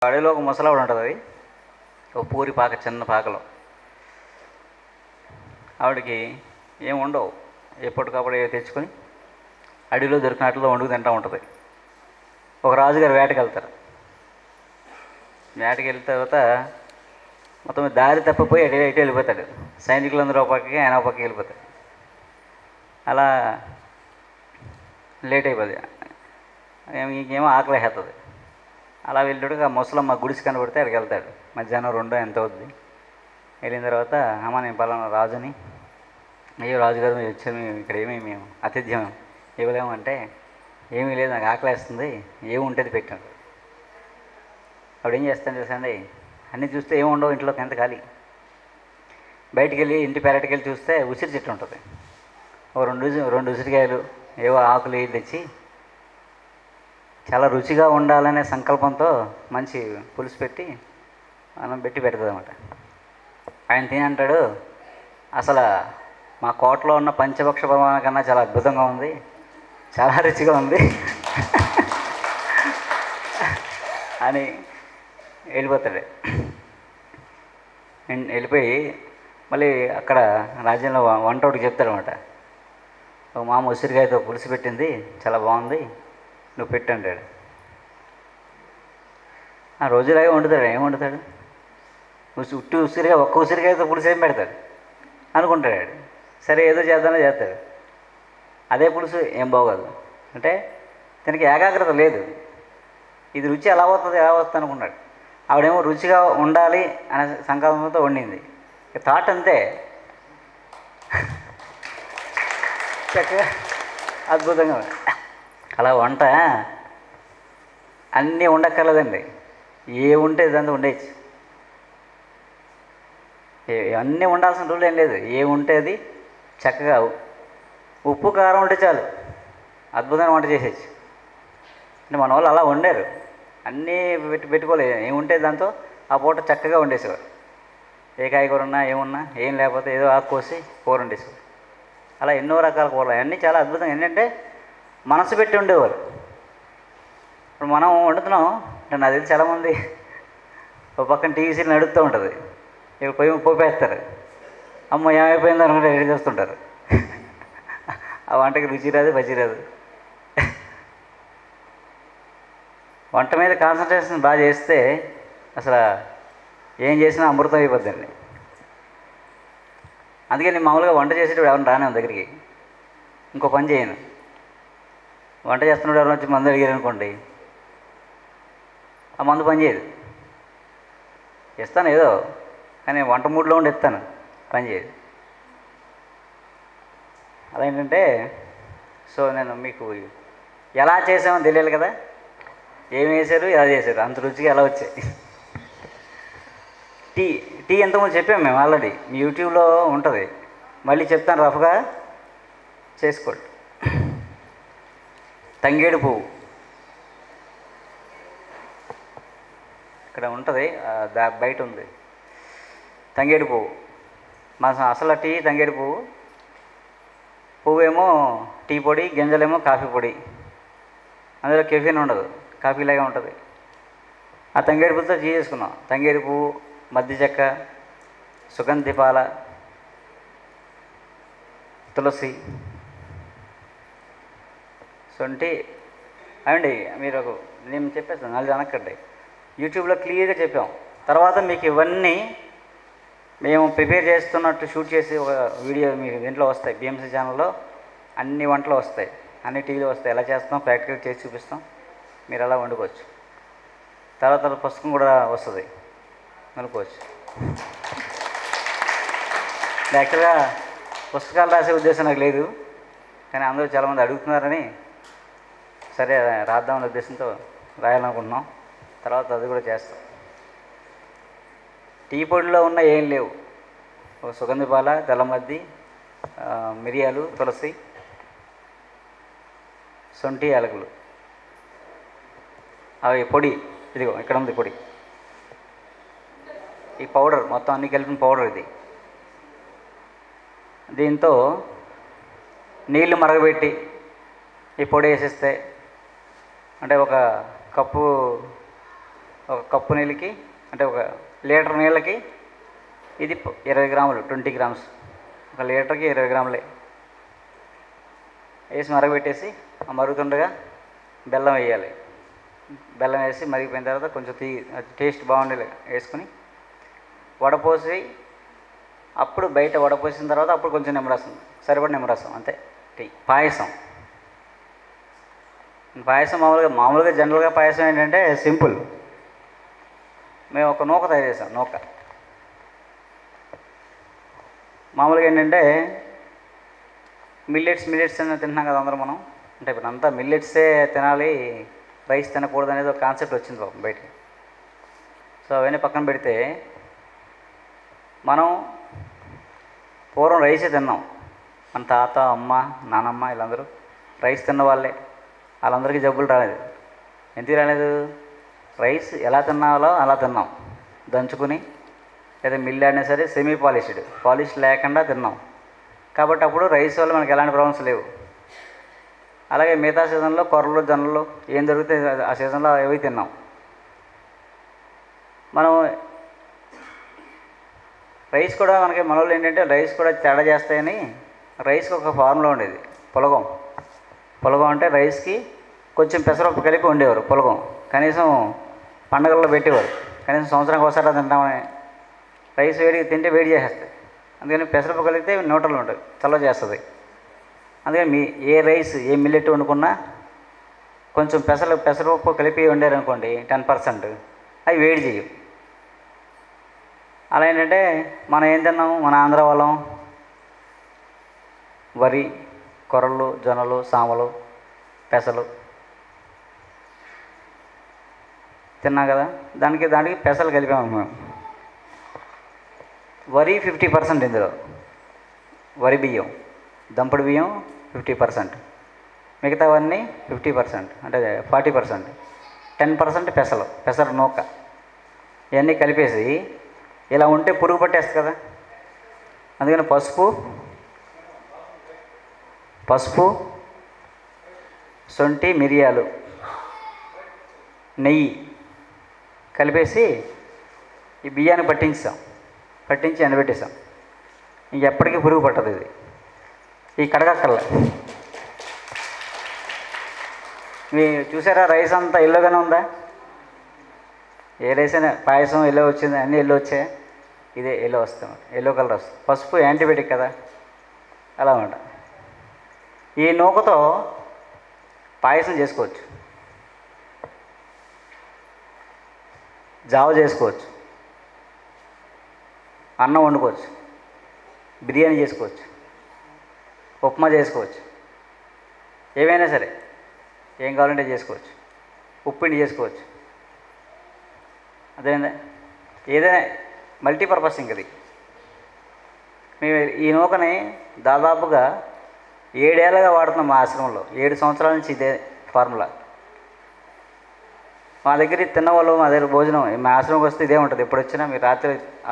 అడవిలో ఒక ముసలావిడ ఉంటుంది. అది ఒక పూరి పాక, చిన్న పాకలో. ఆవిడకి ఏం ఉండవు, ఎప్పటికప్పుడు తెచ్చుకొని అడవిలో దొరికినట్లో వండుకు తింటూ ఉంటుంది. ఒక రాజుగారు వేటకి వెళ్తారు. వేటకి వెళ్ళిన తర్వాత మొత్తం దారి తప్పిపోయి ఎటు వెళ్ళిపోతాడు. సైనికులందరూ ఒక పక్కకి, ఆయన ఒక పక్కకి వెళ్ళిపోతాడు. అలా లేట్ అయిపోతుంది. ఇంకేమో ఆకలి వేస్తుంది. అలా వెళ్ళాడు. ఆ ముసలమ్మ గుడిసి కనబడితే అక్కడికి వెళ్తాడు. మధ్యాహ్నం 2 ఎంత అవుద్ది. వెళ్ళిన తర్వాత, అమ్మ నేను పలానా రాజుని, అయ్యో రాజుగారు మీరు వచ్చారు, మేము ఇక్కడ మేము ఆతిథ్యం ఇవ్వలేము అంటే, ఏమీ లేదు నాకు ఆకలి వేస్తుంది, ఏమి ఉంటుంది పెట్టాడు. అప్పుడు ఏం చేస్తాను చూసండి, అన్నీ చూస్తే ఏమి ఉండవు ఇంట్లోకి, ఎంత ఖాళీ. బయటికి వెళ్ళి ఇంటి పెరటికి వెళ్ళి చూస్తే ఉసిరి చెట్టు ఉంటుంది. ఓ రెండు ఉసిరికాయలు, ఏవో ఆకులు తెచ్చి చాలా రుచిగా ఉండాలనే సంకల్పంతో మంచి పులుసు పెట్టి మనం పెడుతుంది అన్నమాట. ఆయన తిని అంటాడు, అసలు మా కోటలో ఉన్న పంచభక్ష ప్రమాణం కన్నా చాలా అద్భుతంగా ఉంది, చాలా రుచిగా ఉంది అని వెళ్ళిపోతాడు. వెళ్ళిపోయి మళ్ళీ అక్కడ రాజ్యంలో వంటోడికి చెప్తాడనమాట, ఒక మామ ఉసిరికాయతో పులుసు పెట్టింది, చాలా బాగుంది, నువ్వు పెట్టు అంటాడు. ఆ రోజులాగే వండుతాడు. ఏం వండుతాడు, ఉట్టి ఉసిరిగా ఒక్క ఉసిరికాయతో పులుసు ఏం పెడతాడు అనుకుంటాడు. సరే ఏదో చేద్దామో చేస్తాడు. అదే పులుసు ఏం బాగోదు. అంటే తనకి ఏకాగ్రత లేదు. ఇది రుచి ఎలా వస్తుంది అనుకున్నాడు. ఆవిడేమో రుచిగా ఉండాలి అనే సంకల్పంతో వండింది. థాట్ అంతే, చక్కగా అద్భుతంగా. అలా వంట అన్నీ ఉండక్కర్లేదండి, ఏ ఉంటే ఇదంతా ఉండేచ్చు. అన్నీ ఉండాల్సిన రూల్ ఏం లేదు. ఏ ఉంటే అది చక్కగా ఉప్పు కారం ఉంటే చాలు, అద్భుతంగా వంట చేసేచ్చు. అంటే మన వాళ్ళు అలా వండారు. అన్నీ పెట్టుకోలేదు, ఏముంటే దాంతో ఆ పూట చక్కగా వండేసేవారు. ఏ కాయగూర ఉన్నా ఏమున్నా, ఏం లేకపోతే ఏదో ఆకు కోసి కూర వండేసేవారు. అలా ఎన్నో రకాల కూరలు, అన్నీ చాలా అద్భుతంగా. ఏంటంటే మనసు పెట్టి ఉండేవారు. ఇప్పుడు మనం వండుతున్నాం అంటే నాకు తెలిసి చాలామంది ఒక పక్కన టీవీ సీరియల్ నడుస్తూ ఉంటుంది, ఇక పోపేస్తారు, అమ్మ ఏమైపోయింది అనుకుంటే రెడీ చేస్తుంటారు. ఆ వంటకి రుచి రాదు, బజ్జి రాదు. వంట మీద కాన్సన్ట్రేషన్ బాగా చేస్తే అసలు ఏం చేసినా అమృతం అయిపోద్దండి. అందుకే నేను మామూలుగా వంట చేసేటప్పుడు ఎవరిని రాను దగ్గరికి. ఇంకో పని చేయను, వంట చేస్తున్నప్పుడు ఎవరు వచ్చి మందు అడిగారు అనుకోండి, ఆ మందు పని చేయదు. ఇస్తాను ఏదో, కానీ వంట మూడ్లో ఉండి ఇస్తాను, పని చేయదు. అదేంటంటే, సో నేను మీకు ఎలా చేసామో తెలియాలి కదా, ఏమి వేశారు, ఎలా చేశారు, అంత రుచిగా ఎలా వచ్చాయి. టీ ఎంతమంది చెప్పాము మేము ఆల్రెడీ, మీ యూట్యూబ్లో ఉంటుంది, మళ్ళీ చెప్తాను, రఫ్గా చేసుకోండి. తంగేడు పువ్వు ఇక్కడ ఉంటుంది, బయట ఉంది. తంగేడు పువ్వు మన అసలు టీ తంగేడు పువ్వేమో టీ పొడి, గింజలేమో కాఫీ పొడి. అందులో కెఫీన్ ఉండదు, కాఫీలాగే ఉంటుంది. ఆ తంగేడు పువ్వుతో టీ చేసుకున్నాం. తంగేడు పువ్వు, మద్ది చెక్క, సుగంధిపాల, తులసి, సొంటి. అవండి మీరు నేను చెప్పేస్తాను, నాలుగు అనకండి, యూట్యూబ్లో క్లియర్గా చెప్పాం. తర్వాత మీకు ఇవన్నీ మేము ప్రిపేర్ చేస్తున్నట్టు షూట్ చేసి ఒక వీడియో మీకు దీంట్లో వస్తాయి. బిఎంసీ ఛానల్లో అన్ని వంటలు వస్తాయి, అన్ని టీవీలో వస్తాయి. ఎలా చేస్తాం ప్రాక్టికల్ చేసి చూపిస్తాం, మీరు అలా వండుకోవచ్చు. తర్వాత పుస్తకం కూడా వస్తుంది, అనుకోవచ్చు. యాక్చువల్గా పుస్తకాలు రాసే ఉద్దేశం నాకు లేదు, కానీ అందరూ చాలామంది అడుగుతున్నారని సరే రాద్దామనే ఉద్దేశంతో రాయాలనుకుంటున్నాం. తర్వాత అది కూడా చేస్తాం. టీ పొడిలో ఉన్న ఏం లేవు, సుగంధిపాల, తెల్లమద్ది, మిరియాలు, తులసి, సొంటి, యాలకులు, అవి పొడి. ఇదిగో ఇక్కడ ఉంది పొడి. ఈ పౌడర్ మొత్తం అన్ని కలిపిన పౌడర్ ఇది. దీంతో నీళ్లు మరగబెట్టి ఈ పొడి వేసేస్తే, అంటే ఒక కప్పు ఒక కప్పు నీళ్ళకి అంటే ఒక లీటర్ నీళ్ళకి ఇది 20 గ్రాములు, 20 గ్రామ్స్. ఒక లీటర్కి 20 గ్రాములే వేసి మరగబెట్టేసి ఆ మరుగుతుండగా బెల్లం వేయాలి. బెల్లం వేసి మరిగిపోయిన తర్వాత కొంచెం టేస్ట్ బాగుండేది వేసుకుని వడపోసి, అప్పుడు బయట వడపోసిన తర్వాత అప్పుడు కొంచెం నిమ్మరసం, సరిపడి నిమ్మరసం, అంతే. టీ. పాయసం మామూలుగా జనరల్గా పాయసం ఏంటంటే సింపుల్. మేము ఒక నూక తయారు చేసాం. నూక మామూలుగా ఏంటంటే మిల్లెట్స్ అని తింటున్నాం కదా అందరం మనం. అంటే ఇప్పుడు అంతా మిల్లెట్సే తినాలి, రైస్ తినకూడదు అనేది ఒక కాన్సెప్ట్ వచ్చింది పాపం బయటికి. సో అవన్నీ పక్కన పెడితే మనం పూర్వం రైసే తిన్నాం. మన తాత, అమ్మ, నానమ్మ వీళ్ళందరూ రైస్ తిన్న వాళ్ళే. వాళ్ళందరికీ జబ్బులు రాలేదు. ఎందుకు రాలేదు? రైస్ ఎలా తిన్నాలో అలా తిన్నాం, దంచుకుని. లేదా మిల్ అయినా సరే సెమీ పాలిష్ లేకుండా తిన్నాం. కాబట్టి అప్పుడు రైస్ వల్ల మనకి ఎలాంటి ప్రాబ్లమ్స్ లేవు. అలాగే మిగతా సీజన్లో కొర్రలు, జొన్నలు ఏం దొరికితే ఆ సీజన్లో అవి తిన్నాం. మనం రైస్ కూడా మనకి మనలో ఏంటంటే రైస్ కూడా తేడా చేస్తాయని రైస్కి ఒక ఫార్ములా ఉండేది. పులగం అంటే రైస్కి కొంచెం పెసరపప్పు కలిపి ఉండేవారు. పులగం కనీసం పండగల్లో పెట్టేవారు. కనీసం సంవత్సరానికి ఒకసారి తింటామని. రైస్ తింటే వేడి చేసేస్తాయి. అందుకని పెసరపప్పు కలిపితే న్యూట్రల్ ఉంటుంది, చల్లవ చేస్తుంది. అందుకని ఏ రైస్ ఏ మిల్లెట్ వండుకున్నా కొంచెం పెసరపప్పు కలిపి వండారనుకోండి 10%, అవి వేడి చేయవు. అలా ఏంటంటే మనం ఏం తిన్నాం, మన ఆంధ్ర వాళ్ళం వరి, కొర్రలు, జొన్నలు, సామలు, పెసలు తిన్నాం కదా. దానికి పెసలు కలిపాము మేము. వరి 50% ఇందులో, వరి బియ్యం, దంపుడు బియ్యం 50%, మిగతావన్నీ 50% అంటే 40%, 10% పెసరు నూక. ఇవన్నీ కలిపేసి ఇలా ఉంటే పురుగు పట్టేస్తుంది కదా. అందుకని పసుపు, శొంఠి, మిరియాలు, నెయ్యి కలిపేసి ఈ బియ్యాన్ని పట్టించి ఎండబెట్టేసాం. ఇంకెప్పటికీ పురుగు పట్టదు ఇది. ఈ కడగక్కర్లే. మీరు చూసారా రైస్ అంతా ఎల్లోగానే ఉందా? ఏ రైస్ అయినా పాయసం ఎల్లో వచ్చింది, అన్నీ ఎల్లో వచ్చాయి. ఇదే ఎల్లో వస్తాం, ఎల్లో కలర్ వస్తుంది. పసుపు యాంటీబయాటిక్ కదా, అలా ఉంట. ఈ నూకతో పాయసం చేసుకోవచ్చు, జావ చేసుకోవచ్చు, అన్నం వండుకోవచ్చు, బిర్యానీ చేసుకోవచ్చు, ఉప్మా చేసుకోవచ్చు, ఏవైనా సరే ఏం కావాలంటే చేసుకోవచ్చు. ఉప్పిండి చేసుకోవచ్చు. అదేందా ఏదైనా మల్టీపర్పస్. ఇంకది మేము ఈ నూకని దాదాపుగా 7 ఏళ్ళగా వాడుతున్నాం. మా ఆశ్రమంలో 7 సంవత్సరాల నుంచి ఇదే ఫార్ములా. మా దగ్గర తిన్నవాళ్ళు, మా దగ్గర భోజనం, మా ఆశ్రమంకి వస్తే ఇదే ఉంటుంది. ఎప్పుడు వచ్చినా మీరు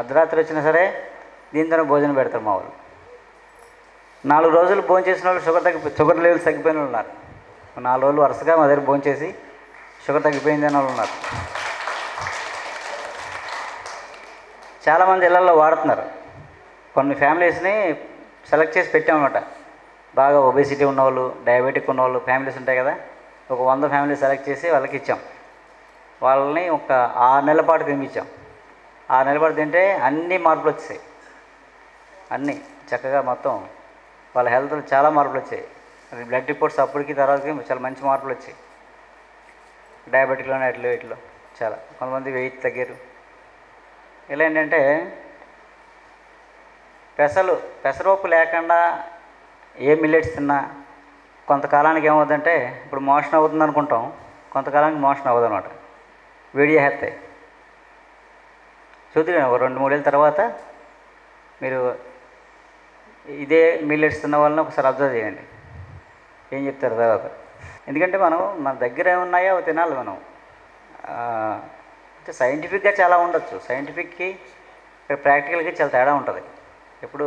అర్ధరాత్రి వచ్చినా సరే దీంతోనే భోజనం పెడతారు మా వాళ్ళు. 4 రోజులు భోజనం చేసిన వాళ్ళు షుగర్ లెవెల్స్ తగ్గిపోయిన వాళ్ళు ఉన్నారు. 4 రోజులు వరుసగా మా దగ్గర భోజనం చేసి షుగర్ తగ్గిపోయింది అని వాళ్ళు ఉన్నారు. చాలామంది ఇళ్లలో వాడుతున్నారు. కొన్ని ఫ్యామిలీస్ని సెలెక్ట్ చేసి పెట్టామన్నమాట. బాగా ఒబేసిటీ ఉన్నవాళ్ళు, డయాబెటిక్ ఉన్నవాళ్ళు ఫ్యామిలీస్ ఉంటాయి కదా. ఒక 100 ఫ్యామిలీస్ సెలెక్ట్ చేసి వాళ్ళకి ఇచ్చాం. వాళ్ళని ఒక 6 నెలల పాటు తినిపించాం. 6 నెలల పాటు తింటే అన్ని మార్పులు వచ్చాయి. అన్నీ చక్కగా మొత్తం వాళ్ళ హెల్త్లో చాలా మార్పులు వచ్చాయి. అది బ్లడ్ రిపోర్ట్స్ అప్పటికి తర్వాతకి చాలా మంచి మార్పులు వచ్చాయి. డయాబెటిక్లోనే ఇట్లో చాలా కొంతమంది వెయిట్ తగ్గారు. ఇలా ఏంటంటే పెసరపప్పు లేకుండా ఏ మిల్లెట్స్ తిన్నా కొంతకాలానికి ఏమవుతుందంటే, ఇప్పుడు మోషన్ అవుతుంది అనుకుంటాం, కొంతకాలానికి మోషన్ అవ్వదు అనమాట. వేడి చేస్తాయి. చూద్దాం ఒక 2-3 ఏళ్ళ తర్వాత మీరు ఇదే మిల్లెట్స్ తిన్న వాళ్ళని ఒకసారి అబ్జర్వ్ చేయండి, ఏం చెప్తారు తర్వాత. ఎందుకంటే మన దగ్గర ఏమున్నాయో అవి తినాలి మనం. అంటే సైంటిఫిక్గా చాలా ఉండొచ్చు, సైంటిఫిక్కి ప్రాక్టికల్కి చాలా తేడా ఉంటుంది. ఇప్పుడు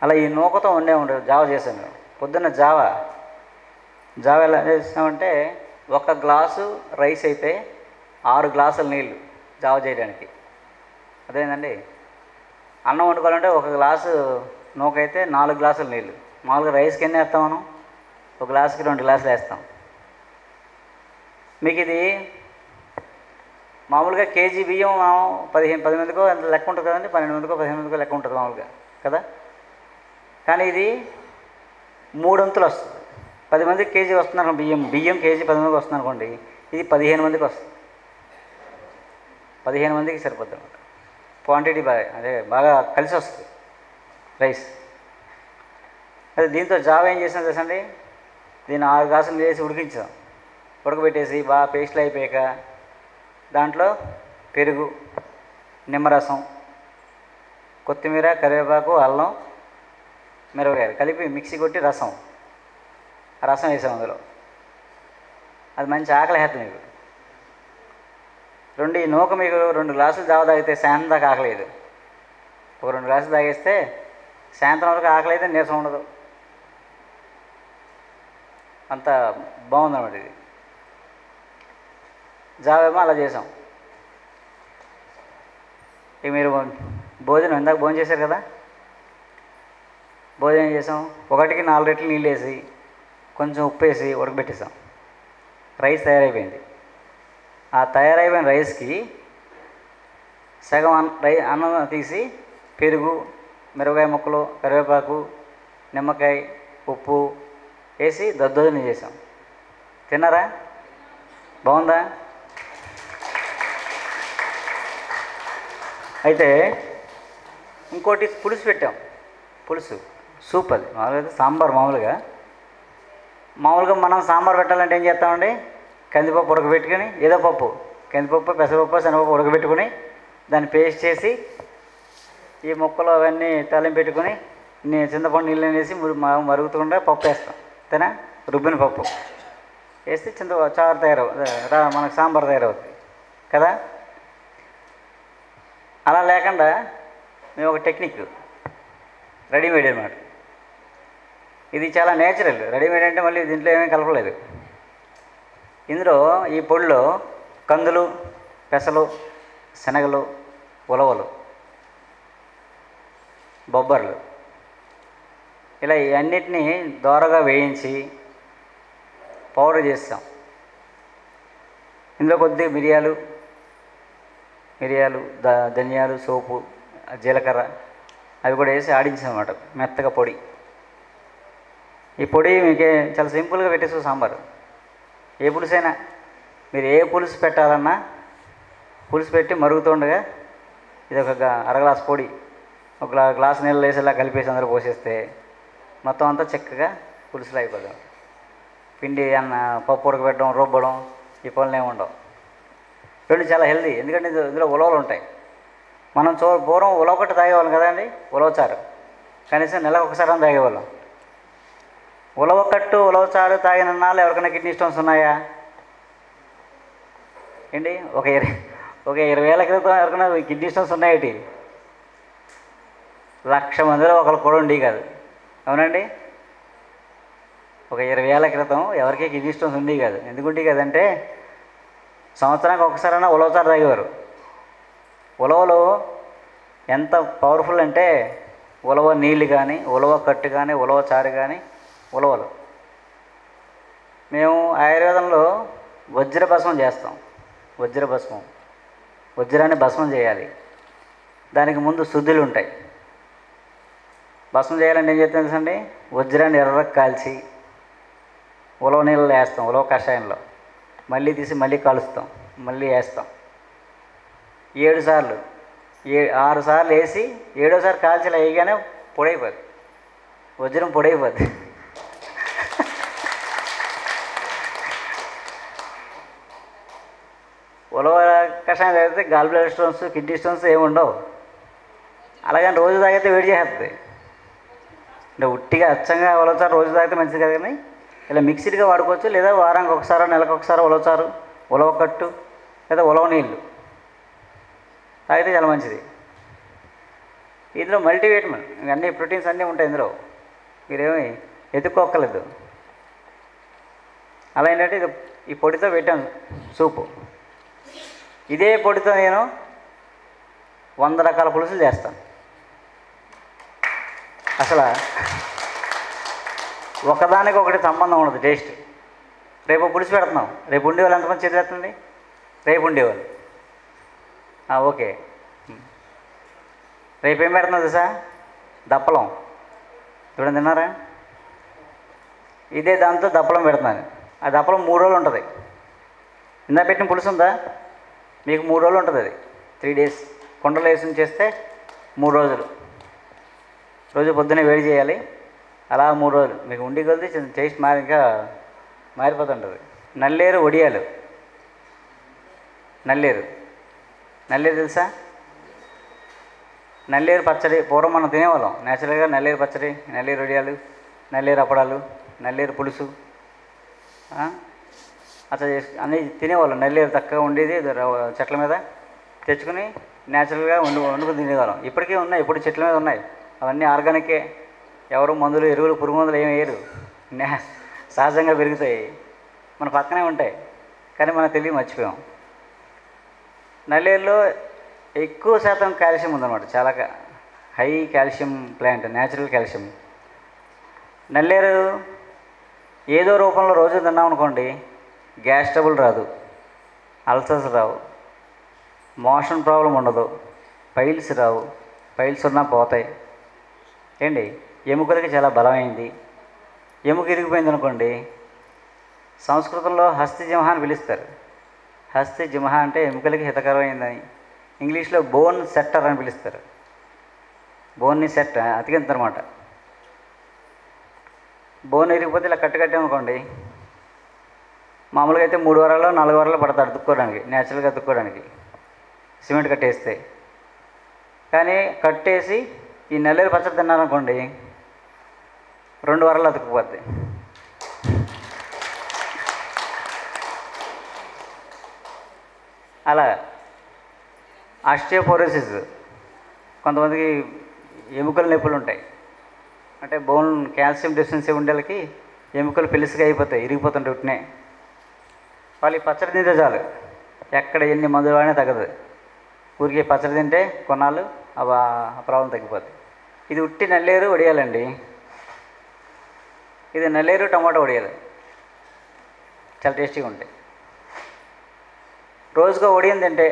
అలా ఈ నూకతో ఉండదు. జావ చేసాం మేము పొద్దున్న. జావ ఎలా చేసామంటే ఒక గ్లాసు రైస్ అయితే 6 గ్లాసుల నీళ్ళు జావ చేయడానికి. అదేంటండి, అన్నం వండుకోవాలంటే ఒక గ్లాసు నూకైతే 4 గ్లాసుల నీళ్ళు. మామూలుగా రైస్కి ఎన్ని వేస్తాం మనం? ఒక గ్లాసుకి 2 గ్లాసులు వేస్తాం. మీకు ఇది మామూలుగా కేజీ బియ్యం మనం 10 మందికో ఎంత లెక్క ఉంటుంది కదండి, 12 మందికో 15 మందికో లెక్క ఉంటుంది మామూలుగా కదా. కానీ ఇది 3 వంతులు వస్తుంది. 10 మందికి కేజీ వస్తున్నారు బియ్యం కేజీ 10 మందికి వస్తుంది అనుకోండి, ఇది 15 మందికి వస్తుంది. 15 మందికి సరిపోద్ది అనమాట. క్వాంటిటీ బాగా కలిసి వస్తుంది రైస్. అదే దీంతో జావ ఏం చేసినా తెలుసండి, దీన్ని 6 గ్లాసులు వేసి ఉడికించాం. ఉడకబెట్టేసి బాగా పేస్ట్లు అయిపోయాక దాంట్లో పెరుగు, నిమ్మరసం, కొత్తిమీర, కరివేపాకు, అల్లం, మిరపకాయలు కలిపి మిక్సీ కొట్టి ఆ రసం వేసాం అందులో. అది మంచి ఆకలి వేస్తుంది మీకు. ఈ నూక మీకు 2 గ్లాసులు జావ తాగితే సాయంత్రం దాకా ఆకలేదు. ఒక 2 గ్లాసులు తాగేస్తే సాయంత్రం వరకు ఆకలి అయితే నీరసం ఉండదు. అంత బాగుందన్నమాట ఇది. జావేమో అలా చేసాం. ఇక మీరు ఇందాక భోజనం చేశారు కదా, భోజనం చేసాం. 1కి 4 రెట్లు నీళ్ళు వేసి కొంచెం ఉప్పు వేసి ఉడకబెట్టేసాం. రైస్ తయారైపోయింది. ఆ తయారైపోయిన రైస్కి సగం అన్నం తీసి పెరుగు, మిరపకాయ ముక్కలు, కరివేపాకు, నిమ్మకాయ, ఉప్పు వేసి దద్దోజనం చేసాం. తిన్నారా? బాగుందా? అయితే ఇంకోటి పులుసు పెట్టాం. పులుసు సూప్. అది మామూలుగా సాంబార్. మామూలుగా మనం సాంబార్ పెట్టాలంటే ఏం చేస్తామండి, కందిపప్పు ఉడకబెట్టుకుని, ఏదో పప్పు, కందిపప్పు, పెసరపప్పు, శనగపప్పు ఉడకబెట్టుకుని దాన్ని పేస్ట్ చేసి ఈ ముక్కలు అవన్నీ తాలింపు పెట్టుకుని చింతపండు నీళ్ళు వేసి మరుగుతుంటే పప్పు వేస్తాం. అంతేనా? రుబ్బిన పప్పు వేస్తే చారు మనకు సాంబార్ తయారవుతుంది కదా. అలా లేకుండా మేము ఒక టెక్నిక్, రెడీమేడ్ అన్నమాట. ఇది చాలా నేచురల్. రెడీమేడ్ అంటే మళ్ళీ దీంట్లో ఏమీ కలపలేదు. ఇందులో ఈ పొడిలో కందులు, పెసలు, శనగలు, ఉలవలు, బొబ్బర్లు ఇలా ఇవన్నిటినీ దోరగా వేయించి పౌడర్ చేస్తాం. ఇందులో కొద్దిగా మిరియాలు, ధనియాలు, సోపు, జీలకర్ర అవి కూడా వేసి ఆడించామన్నమాట మెత్తగా పొడి. ఈ పొడి మీకే చాలా సింపుల్గా పెట్టేసు సాంబారు. ఏ పులుసైనా మీరు ఏ పులుసు పెట్టాలన్నా పులుసు పెట్టి మరుగుతుండగా ఇది ఒక అరగ్లాస్ పొడి, ఒక గ్లాస్ నీళ్ళు వేసేలా కలిపేసి అందరూ పోసేస్తే మొత్తం అంతా చక్కగా పులుసులు అయిపోదాం. పిండి పప్పు ఉడకబెట్టడం, రుబ్బడం ఈ పనులు ఏమి ఉండవు. రెండు చాలా హెల్దీ. ఎందుకంటే ఇందులో ఉలవలు ఉంటాయి. మనం పూర్వం ఉలవకట్టు తాగేవాళ్ళం కదండి, ఉలవచారు. కనీసం నెలకు ఒకసారి తాగేవాళ్ళం. ఉలవకట్టు, ఉలవచారు తాగిన నాళ్ళు ఎవరికైనా కిడ్నీ స్టోన్స్ ఉన్నాయా ఏంటి? ఒక 20 ఏళ్ళ క్రితం ఎవరికైనా కిడ్నీ స్టోన్స్ ఉన్నాయేటి? 1,00,000 మందిలో ఒకరు కూడా ఉండి కాదు. అవునండి? ఒక 20 ఏళ్ళ క్రితం ఎవరికీ కిడ్నీ స్టోన్స్ ఉండి కాదు. ఎందుకుండి కదంటే సంవత్సరానికి ఒకసారైనా ఉలవచారు తాగేవారు. ఉలవలు ఎంత పవర్ఫుల్ అంటే ఉలవ నీళ్ళు కానీ, ఉలవ కట్టు కానీ, ఉలవ చారు కానీ, ఉలవలు. మేము ఆయుర్వేదంలో వజ్రభస్మం చేస్తాం. వజ్రాన్ని భస్మం చేయాలి. దానికి ముందు శుద్ధులు ఉంటాయి. భస్మం చేయాలంటే ఏం చేస్తాం తెలుసండి? వజ్రాన్ని ఎర్రకు కాల్చి ఉలవ నీళ్ళలో వేస్తాం, ఉలవ కషాయంలో. మళ్ళీ తీసి మళ్ళీ కాలుస్తాం, మళ్ళీ వేస్తాం. 7 సార్లు 6 సార్లు వేసి 7వసారి కాల్చి వేయగానే పొడైపోద్ది, వజ్రం పొడైపోద్ది. ఉలవ కషాయం తాగితే gall bladder stones, kidney stones ఏమి ఉండవు. అలాగని రోజు తాగితే వేడి చేస్తుంది. అంటే ఉట్టిగా అచ్చంగా ఉలవచారు రోజు తాగితే మంచిది కదా. కానీ ఇలా మిక్స్డ్గా వాడుకోవచ్చు. లేదా వారానికి ఒకసారి, నెలకు ఒకసారి ఉలవచారు, ఉలవకట్టు లేదా ఉలవ నీళ్ళు తాగితే చాలా మంచిది. ఇందులో మల్టీవిటమిన్ అన్ని ప్రోటీన్స్ అన్నీ ఉంటాయి ఇందులో. మీరేమి ఎత్తుక్కోక్కర్లేదు. అలా ఏంటంటే ఇది ఈ పొడితో పెట్టాను సూపు. ఇదే పొడితో నేను 100 రకాల పులుసులు చేస్తాను. అసలు ఒకదానికి ఒకటి సంబంధం ఉండదు టేస్ట్. రేపు పులుసు పెడుతున్నాం, రేపు ఉండేవాళ్ళు ఎంతమంది చేసేస్తుంది? రేపు ఉండేవాళ్ళు ఓకే. రేపు ఏం పెడుతున్నది సార్? దప్పలం. చూడండి, తిన్నారా? ఇదే దాంతో దప్పలం పెడుతున్నాను. ఆ దప్పలం 3 రోజులు ఉంటుంది. ఇందా పెట్టిన పులుసు ఉందా మీకు? 3 రోజులు ఉంటుంది. అది 3 డేస్ కుండలో వేసి చేస్తే 3 రోజులు. రోజు పొద్దున్నే వేడి చేయాలి. అలా 3 రోజులు మీకు ఉండి కొలిది టేస్ట్ ఇంకా మారిపోతుంటుంది. నల్లేరు వడియాలు. నల్లేరు తెలుసా? నల్లేరు పచ్చడి పూర్వం మనం తినేవాళ్ళం నేచురల్గా. నల్లేరు పచ్చడి, నల్లేరు వడియాలు, నల్లేరు అప్పడాలు, నల్లేరు పులుసు అట్లా చేసి అన్నీ తినేవాళ్ళం. నల్లేరు తక్కువ ఉండేది, చెట్ల మీద తెచ్చుకుని నేచురల్గా వండుకుని తినేవాళ్ళం. ఇప్పటికీ ఉన్నాయి, ఇప్పుడు చెట్ల మీద ఉన్నాయి. అవన్నీ ఆర్గానికే. ఎవరు మందులు, ఎరువులు, పురుగు మందులు ఏమి వేయరు. సహజంగా పెరుగుతాయి, మన పక్కనే ఉంటాయి. కానీ మనం తెలివి మర్చిపోయాం. నల్లేరులో ఎక్కువ శాతం కాల్షియం ఉందన్నమాట. చాలా high calcium plant, natural calcium. నల్లేరు ఏదో రూపంలో రోజు తిన్నాం అనుకోండి, గ్యాస్ ట్రబుల్ రాదు, అల్సర్స్ రావు, మోషన్ ప్రాబ్లం ఉండదు, పైల్స్ రావు. పైల్స్ ఉన్నా పోతాయి. ఏంటి, ఎముకలకి చాలా బలమైంది. ఎముక ఇరిగిపోయింది అనుకోండి, సంస్కృతంలో హస్తిజింహ అని పిలుస్తారు. హస్తిజింహ అంటే ఎముకలకి హితకరమైందని. ఇంగ్లీష్లో బోన్ సెట్టర్ అని పిలుస్తారు. బోన్ని సెట్ అతికింతనమాట. బోన్ ఇరిగిపోతే ఇలా కట్టామనుకోండి, మామూలుగా అయితే 3 వారాల్లో 4 వారాల్లో పడతాడు అతుక్కోవడానికి, న్యాచురల్గా అతుక్కోవడానికి సిమెంట్ కట్టేస్తే. కానీ కట్టేసి ఈ నల్లేరు పచ్చడి తిన్నారనుకోండి, 2 వారాల్లో అతుక్కుపోద్ది. అలా ఆస్టియోపోరోసిస్, కొంతమందికి ఎముకల నొప్పులు ఉంటాయి. అంటే బోన్ కాల్షియం డెఫిషియన్సీ ఉండేళ్ళకి ఎముకలు పెలుసుగా అయిపోతాయి, ఇరిగిపోతుంటాయి ఉట్టినే. వాళ్ళు ఈ పచ్చడి తింటే చాలు, ఎక్కడ ఎన్ని మందులు వాడినా తగ్గదు. ఊరికే పచ్చడి తింటే కొన్నాళ్ళు ఆ ప్రాబ్లం తగ్గిపోద్ది. ఇది ఉట్టి నల్లేరు వడియాలండి. ఇది నల్లేరు టమాటో వడియాలు, చాలా టేస్టీగా ఉంటాయి. రోజుకో వడియం తింటే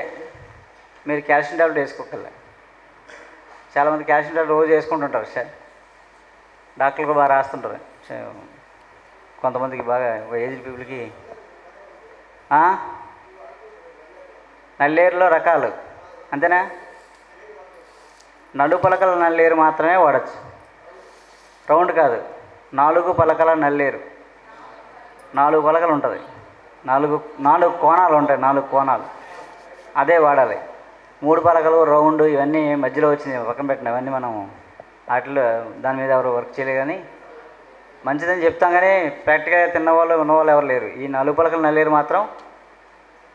మీరు కాల్షియం టాబ్లెట్ వేసుకోగలరు. చాలామంది కాల్షియం టాబ్లెట్ రోజు వేసుకుంటుంటారు సార్, డాక్టర్లు కూడా బాగా రాస్తుంటారు. కొంతమందికి బాగా ఏజ్డ్ పీపుల్కి. నల్లేరులో రకాలు అంతేనా? నడు పలకల నల్లేరు మాత్రమే వాడచ్చు, రౌండ్ కాదు. 4 పలకల నల్లేరు, 4 పలకలు ఉంటుంది, 4 కోణాలు ఉంటాయి, 4 కోణాలు, అదే వాడాలి. 3 పలకలు, రౌండ్ ఇవన్నీ మధ్యలో వచ్చినాయి పక్కన పెట్టిన, అవన్నీ మనం వాటిలో దాని మీద ఎవరు వర్క్ చేయలేదు. కానీ మంచిదని చెప్తాం, కానీ ప్రాక్టికల్గా తిన్నవాళ్ళు ఉన్నవాళ్ళు ఎవరు లేరు. ఈ 4 పలకల నల్లేరు మాత్రం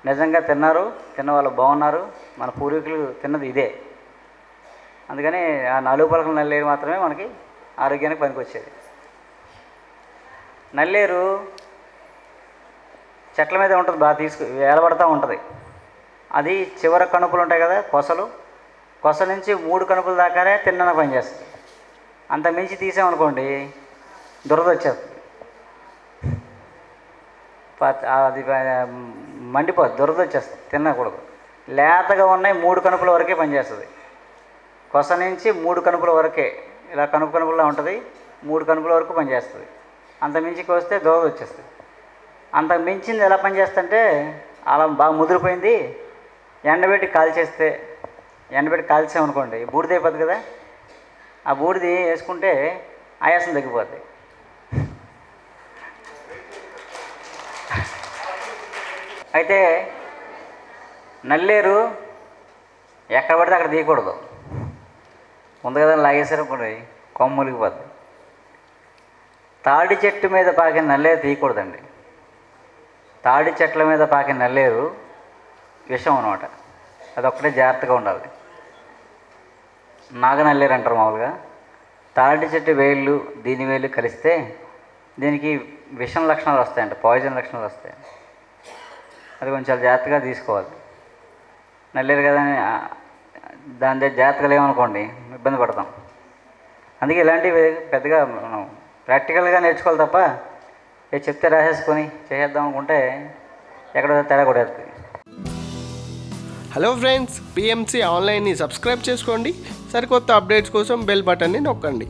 నిజంగా తిన్నవాళ్ళు బాగున్నారు. మన పూర్వీకులు తిన్నది ఇదే. అందుకని ఆ 4 పలకల నల్లేరు మాత్రమే మనకి ఆరోగ్యానికి పనికొచ్చేది. నల్లేరు చెట్ల మీద ఉంటుంది, బాగా వేలబడతా ఉంటుంది. అది చివర కణుపులు ఉంటాయి కదా, కొస నుంచి 3 కణుపుల దాకానే తిన్నన పనిచేస్తుంది. అంత మించి తీసామనుకోండి దురద వచ్చేస్తుంది, అది మండిపోద్ది, దురద వచ్చేస్తుంది, తినకూడదు. లేతగా ఉన్నాయి 3 కణుపుల వరకే పనిచేస్తుంది. కొస నుంచి 3 కణుపుల వరకే, ఇలా కణుపులా ఉంటుంది, 3 కణుపుల వరకు పనిచేస్తుంది. అంత మించి కోస్తే దురద వచ్చేస్తుంది. అంత మించింది ఎలా పనిచేస్తుంటే, అలా బాగా ముదిరిపోయింది ఎండబెట్టి కాల్చామనుకోండి బూడిద అయిపోద్ది కదా, ఆ బూడిది వేసుకుంటే ఆయాసం తగ్గిపోద్ది. అయితే నల్లేరు ఎక్కడ పడితే అక్కడ తీయకూడదు. ఉంది కదా లాగేసారనుకోండి కొమ్మలిగిపోద్ది. తాడి చెట్టు మీద పాకిన నల్లేరు తీయకూడదండి. తాడి చెట్ల మీద పాకిన నల్లేరు విషం అనమాట, అదొక్కటే జాగ్రత్తగా ఉండాలి. నాగనల్లేరు అంటారు మామూలుగా. తాడి చెట్టు వేళ్ళు దీని వేళ్ళు కలిస్తే దీనికి విషం లక్షణాలు వస్తాయంట, పాయిజన్ లక్షణాలు వస్తాయి. అది కొంచెం చాలా జాగ్రత్తగా తీసుకోవాలి. నల్లేరు కదా అని దాని దగ్గర జాగ్రత్తగా లేవనుకోండి ఇబ్బంది పడతాం. అందుకే ఇలాంటివి పెద్దగా మనం ప్రాక్టికల్గా నేర్చుకోవాలి తప్ప చెప్తే రాసేసుకొని చేసేద్దాం అనుకుంటే ఎక్కడో తేడా కొడేస్తుంది. హలో ఫ్రెండ్స్, పిఎంసి ఆన్లైన్ని సబ్స్క్రైబ్ చేసుకోండి. సరికొత్త అప్డేట్స్ కోసం బెల్ బటన్ని నొక్కండి.